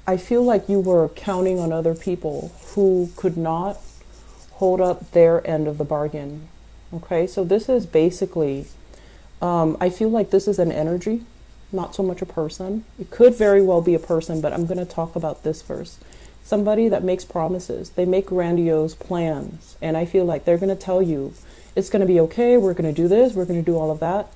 I feel like you were counting on other people who could not hold up their end of the bargain. Okay, so this is basically, I feel like this is an energy, not so much a person. It could very well be a person, but I'm going to talk about this first. Somebody that makes promises, they make grandiose plans, and I feel like they're going to tell you it's going to be okay, we're going to do this, we're going to do all of that.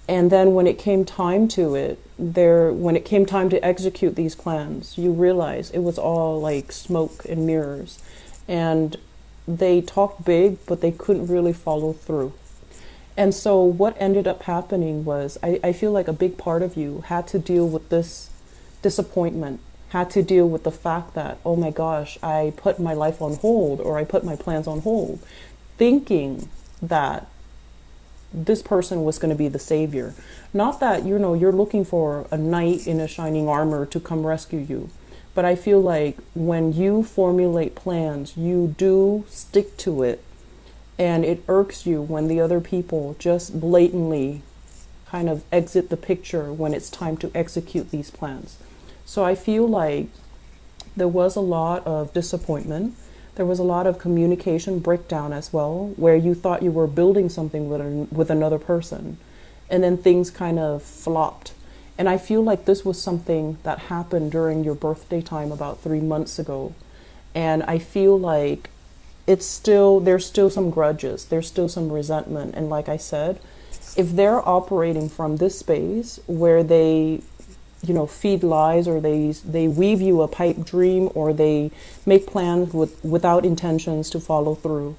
And then when it came time to it, when it came time to execute these plans, you realize it was all like smoke and mirrors. And they talked big, but they couldn't really follow through. And so what ended up happening was, I feel like a big part of you had to deal with this disappointment, had to deal with the fact that, oh my gosh, I put my life on hold, or I put my plans on hold, thinking that this person was going to be the savior. Not that, you're looking for a knight in a shining armor to come rescue you. But I feel like when you formulate plans, you do stick to it. And it irks you when the other people just blatantly kind of exit the picture when it's time to execute these plans. So I feel like there was a lot of disappointment. There was a lot of communication breakdown as well, where you thought you were building something with another person, and then things kind of flopped. And I feel like this was something that happened during your birthday time about 3 months ago. And I feel like there's still some grudges, there's still some resentment. And like I said, if they're operating from this space where they feed lies, or they weave you a pipe dream, or they make plans without intentions to follow through,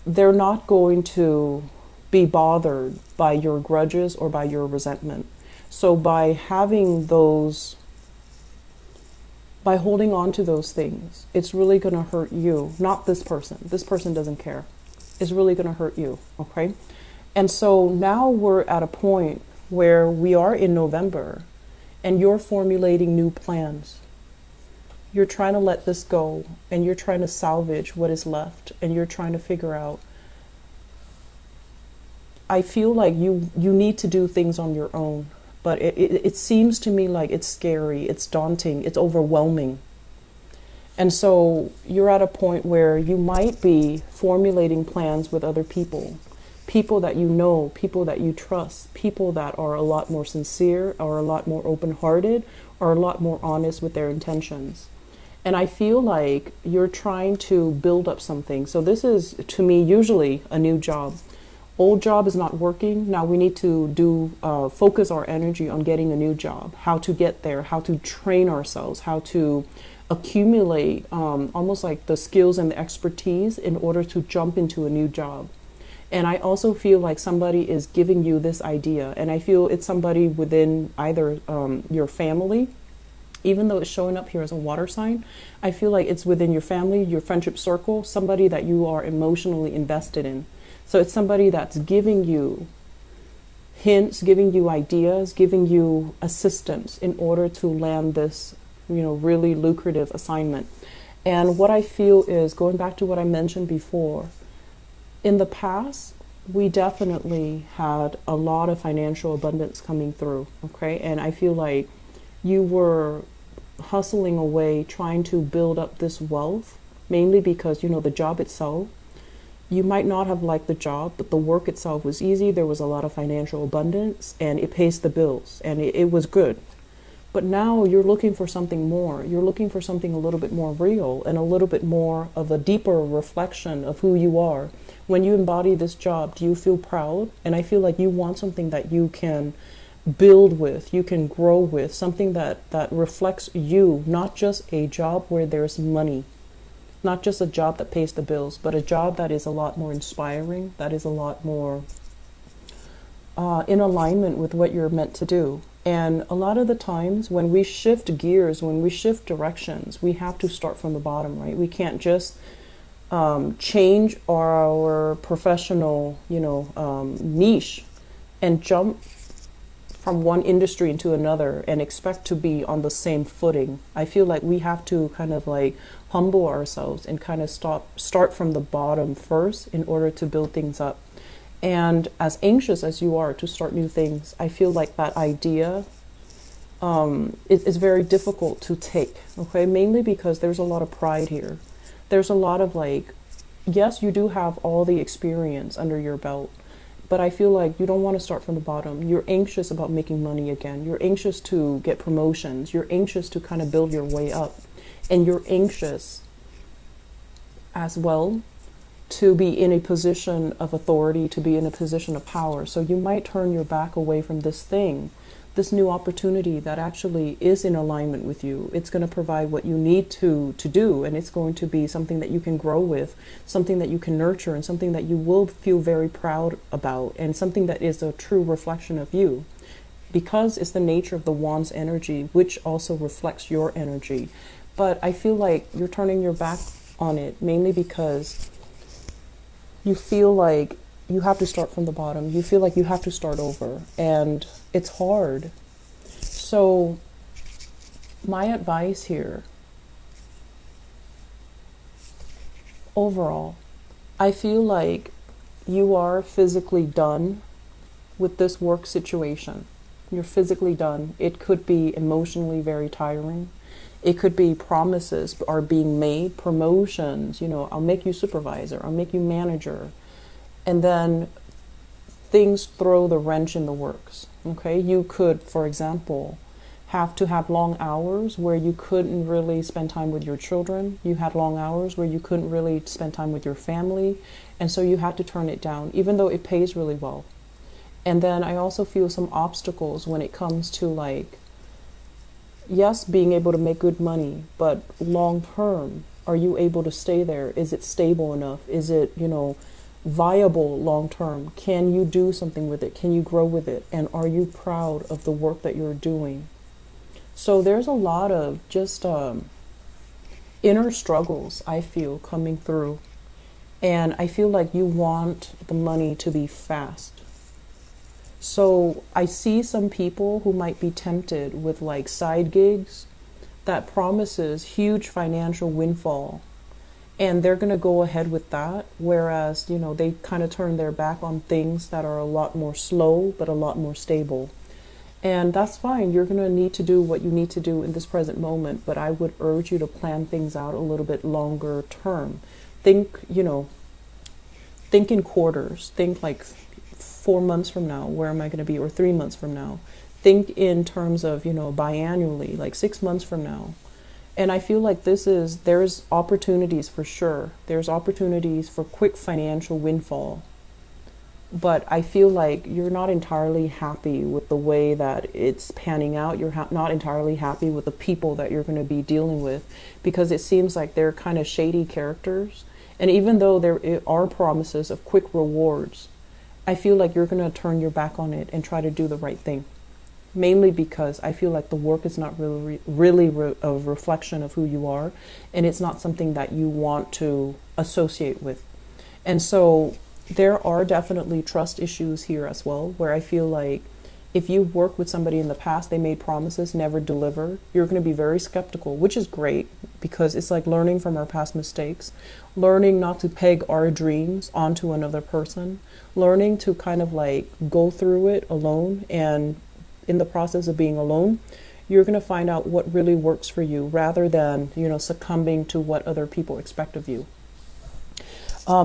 they're not going to be bothered by your grudges or by your resentment. So by holding on to those things, it's really going to hurt you, not this person. This person doesn't care. It's really going to hurt you, okay? And so now we're at a point where we are in November, and you're formulating new plans. You're trying to let this go, and you're trying to salvage what is left, and you're trying to figure out. I feel like you need to do things on your own, but it seems to me like it's scary, it's daunting, it's overwhelming. And so you're at a point where you might be formulating plans with other people. People that you know, people that you trust, people that are a lot more sincere, or a lot more open-hearted, or a lot more honest with their intentions. And I feel like you're trying to build up something. So this is, to me, usually a new job. Old job is not working. Now we need to focus our energy on getting a new job, how to get there, how to train ourselves, how to accumulate almost like the skills and the expertise in order to jump into a new job. And I also feel like somebody is giving you this idea, and I feel it's somebody within either your family, even though it's showing up here as a water sign. I feel like it's within your family, your friendship circle, somebody that you are emotionally invested in. So it's somebody that's giving you hints, giving you ideas, giving you assistance in order to land this, really lucrative assignment. And what I feel is, going back to what I mentioned before, in the past, we definitely had a lot of financial abundance coming through, okay? And I feel like you were hustling away, trying to build up this wealth, mainly because, the job itself, you might not have liked the job, but the work itself was easy. There was a lot of financial abundance, and it pays the bills, and it was good. But now you're looking for something more. You're looking for something a little bit more real, and a little bit more of a deeper reflection of who you are. When you embody this job, do you feel proud? And I feel like you want something that you can build with, you can grow with, something that reflects you, not just a job where there's money, not just a job that pays the bills, but a job that is a lot more inspiring, that is a lot more in alignment with what you're meant to do. And a lot of the times when we shift gears, when we shift directions, we have to start from the bottom, right? We can't just change our professional, niche and jump from one industry into another and expect to be on the same footing. I feel like we have to kind of like humble ourselves and kind of start from the bottom first in order to build things up. And as anxious as you are to start new things, I feel like that idea It's very difficult to take, okay? Mainly because there's a lot of pride here. There's a lot of like, yes, you do have all the experience under your belt, but I feel like you don't want to start from the bottom. You're anxious about making money again. You're anxious to get promotions. You're anxious to kind of build your way up. And you're anxious as well to be in a position of authority, to be in a position of power. So you might turn your back away from this thing, this new opportunity that actually is in alignment with you. It's going to provide what you need to do, and it's going to be something that you can grow with, something that you can nurture, and something that you will feel very proud about, and something that is a true reflection of you. Because it's the nature of the wand's energy, which also reflects your energy. But I feel like you're turning your back on it, mainly because you feel like you have to start from the bottom. You feel like you have to start over, and it's hard. So my advice here, overall, I feel like you are physically done with this work situation. You're physically done. It could be emotionally very tiring. It could be promises are being made, promotions, you know, I'll make you supervisor, I'll make you manager. And then things throw the wrench in the works, okay? You could, for example, have to have long hours where you couldn't really spend time with your children. You had long hours where you couldn't really spend time with your family. And so you had to turn it down, even though it pays really well. And then I also feel some obstacles when it comes to like, yes, being able to make good money, but long term, are you able to stay there? Is it stable enough? Is it, you know, viable long term? Can you do something with it? Can you grow with it? And are you proud of the work that you're doing? So there's a lot of just inner struggles, I feel, coming through. And I feel like you want the money to be fast. So I see some people who might be tempted with like side gigs that promises huge financial windfall, and they're going to go ahead with that, whereas, you know, they kind of turn their back on things that are a lot more slow but a lot more stable. And that's fine. You're going to need to do what you need to do in this present moment, but I would urge you to plan things out a little bit longer term. Think, you know, think in quarters. Think like 4 months from now, where am I going to be? Or 3 months from now. Think in terms of, you know, biannually, like 6 months from now. And I feel like there's opportunities for sure. There's opportunities for quick financial windfall. But I feel like you're not entirely happy with the way that it's panning out. You're not entirely happy with the people that you're going to be dealing with, because it seems like they're kind of shady characters. And even though there are promises of quick rewards, I feel like you're going to turn your back on it and try to do the right thing. Mainly because I feel like the work is not really a reflection of who you are, and it's not something that you want to associate with. And so there are definitely trust issues here as well, where I feel like if you work with somebody in the past, they made promises, never delivered, you're going to be very skeptical, which is great, because it's like learning from our past mistakes, learning not to peg our dreams onto another person, learning to kind of like go through it alone. And in the process of being alone, you're going to find out what really works for you, rather than, you know, succumbing to what other people expect of you.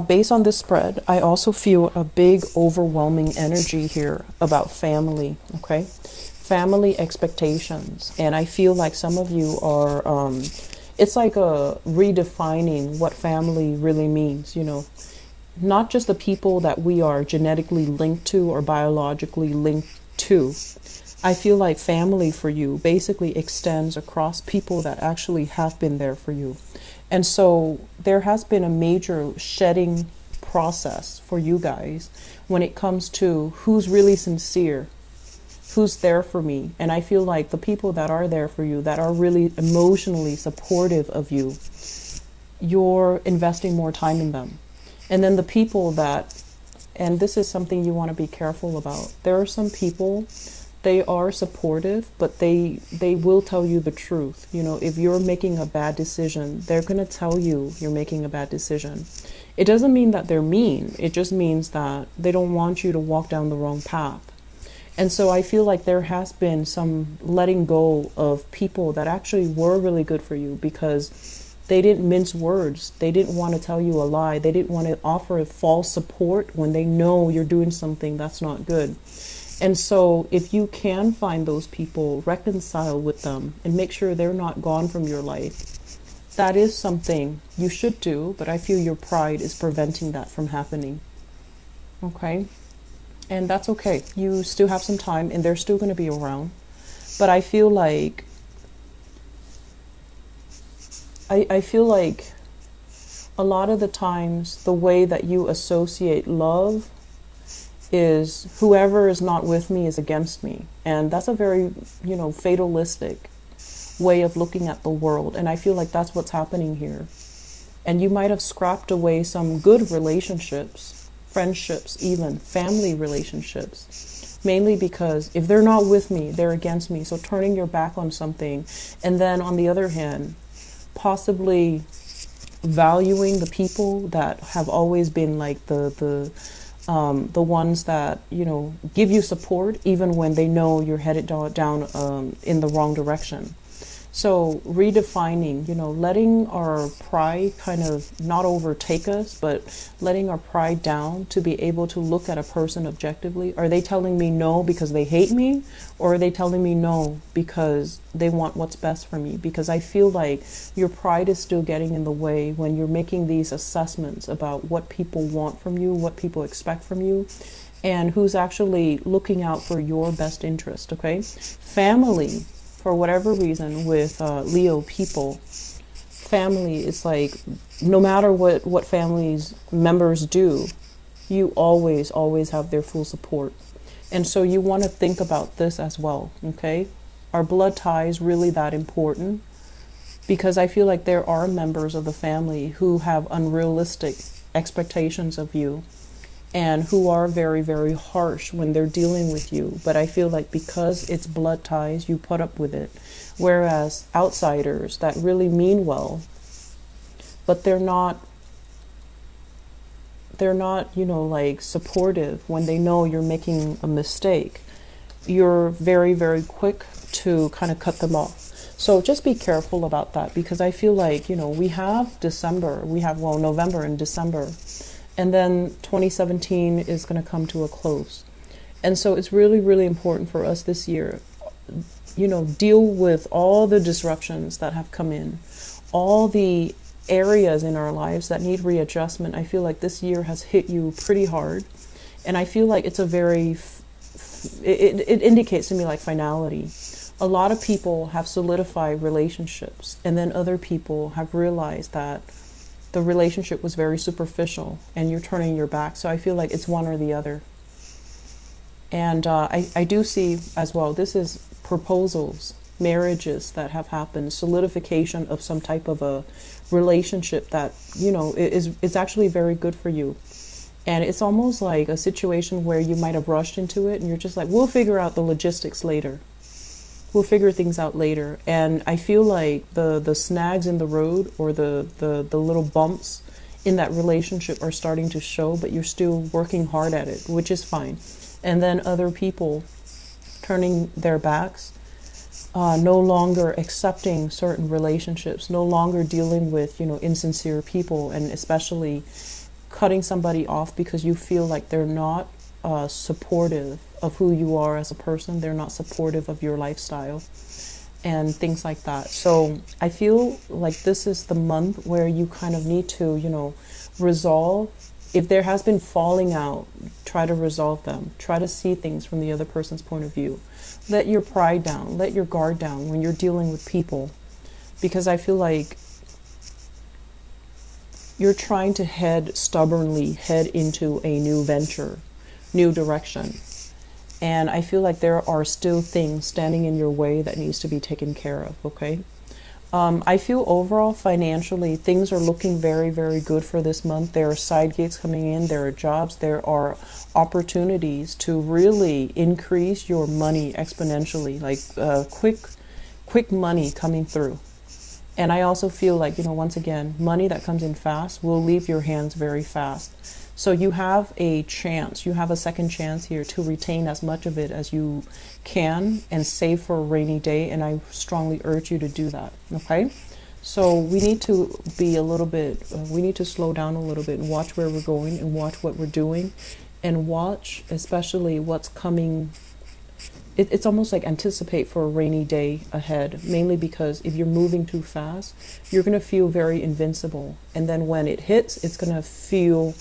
Based on this spread, I also feel a big overwhelming energy here about family, okay? Family expectations. And I feel like some of you are, it's like a redefining what family really means, you know? Not just the people that we are genetically linked to or biologically linked to. I feel like family for you basically extends across people that actually have been there for you. And so there has been a major shedding process for you guys when it comes to who's really sincere, who's there for me. And I feel like the people that are there for you, that are really emotionally supportive of you, you're investing more time in them. And then the people that, and this is something you want to be careful about, there are some people, they are supportive, but they will tell you the truth. You know, if you're making a bad decision, they're going to tell you you're making a bad decision. It doesn't mean that they're mean. It just means that they don't want you to walk down the wrong path. And so I feel like there has been some letting go of people that actually were really good for you, because they didn't mince words. They didn't want to tell you a lie. They didn't want to offer false support when they know you're doing something that's not good. And so if you can find those people, reconcile with them and make sure they're not gone from your life, that is something you should do, but I feel your pride is preventing that from happening. Okay? And that's okay. You still have some time and they're still going to be around. But I feel like I feel like a lot of the times the way that you associate love is whoever is not with me is against me. And that's a very, fatalistic way of looking at the world. And I feel like that's what's happening here. And you might have scrapped away some good relationships, friendships, even family relationships, mainly because if they're not with me, they're against me. So turning your back on something. And then on the other hand, possibly valuing the people that have always been like the ones that give you support even when they know you're headed down in the wrong direction. So redefining, letting our pride kind of not overtake us, but letting our pride down to be able to look at a person objectively. Are they telling me no because they hate me? Or are they telling me no because they want what's best for me? Because I feel like your pride is still getting in the way when you're making these assessments about what people want from you, what people expect from you, and who's actually looking out for your best interest, okay? Family. For whatever reason, with Leo people, family is like, no matter what family's members do, you always have their full support. And so you want to think about this as well, okay? Are blood ties really that important? Because I feel like there are members of the family who have unrealistic expectations of you, and who are very, very harsh when they're dealing with you. But I feel like because it's blood ties, you put up with it. Whereas outsiders that really mean well, but they're not, like supportive when they know you're making a mistake, you're very, very quick to kind of cut them off. So just be careful about that, because I feel like, we have November and December. And then 2017 is going to come to a close. And so it's really, really important for us this year, deal with all the disruptions that have come in, all the areas in our lives that need readjustment. I feel like this year has hit you pretty hard. And I feel like it's a very, it indicates to me like finality. A lot of people have solidified relationships, and then other people have realized that the relationship was very superficial and you're turning your back. So I feel like it's one or the other. And I do see as well, this is proposals, marriages that have happened, solidification of some type of a relationship that, is actually very good for you. And it's almost like a situation where you might have rushed into it and you're just like, we'll figure out the logistics later. We'll figure things out later. And I feel like the snags in the road, or the little bumps in that relationship are starting to show, but you're still working hard at it, which is fine. And then other people turning their backs, no longer accepting certain relationships, no longer dealing with, insincere people, and especially cutting somebody off because you feel like they're not supportive of who you are as a person. They're not supportive of your lifestyle and things like that. So I feel like this is the month where you kind of need to, resolve. If there has been falling out, try to resolve them. Try to see things from the other person's point of view. Let your pride down. Let your guard down when you're dealing with people. Because I feel like you're trying to stubbornly head into a new venture, new direction. And I feel like there are still things standing in your way that needs to be taken care of, okay? I feel overall financially things are looking very, very good for this month. There are side gigs coming in, there are jobs, there are opportunities to really increase your money exponentially, like quick money coming through. And I also feel like, once again, money that comes in fast will leave your hands very fast. So you have a chance, you have a second chance here to retain as much of it as you can and save for a rainy day. And I strongly urge you to do that. Okay. So we need to be a little bit, we need to slow down a little bit and watch where we're going and watch what we're doing and watch especially what's coming. It's almost like anticipate for a rainy day ahead, mainly because if you're moving too fast, you're going to feel very invincible. And then when it hits, it's going to feel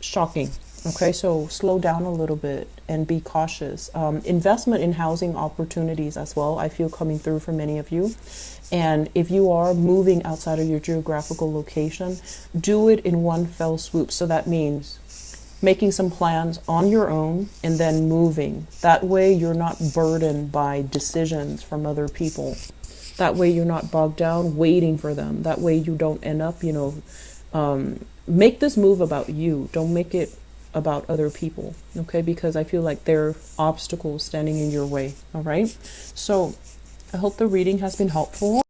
shocking. Okay, so slow down a little bit and be cautious. Investment in housing opportunities as well, I feel coming through for many of you. And if you are moving outside of your geographical location, do it in one fell swoop. So that means making some plans on your own and then moving. That way you're not burdened by decisions from other people. That way you're not bogged down waiting for them. That way you don't end up, make this move about you. Don't make it about other people, okay? Because I feel like there are obstacles standing in your way, all right? So I hope the reading has been helpful.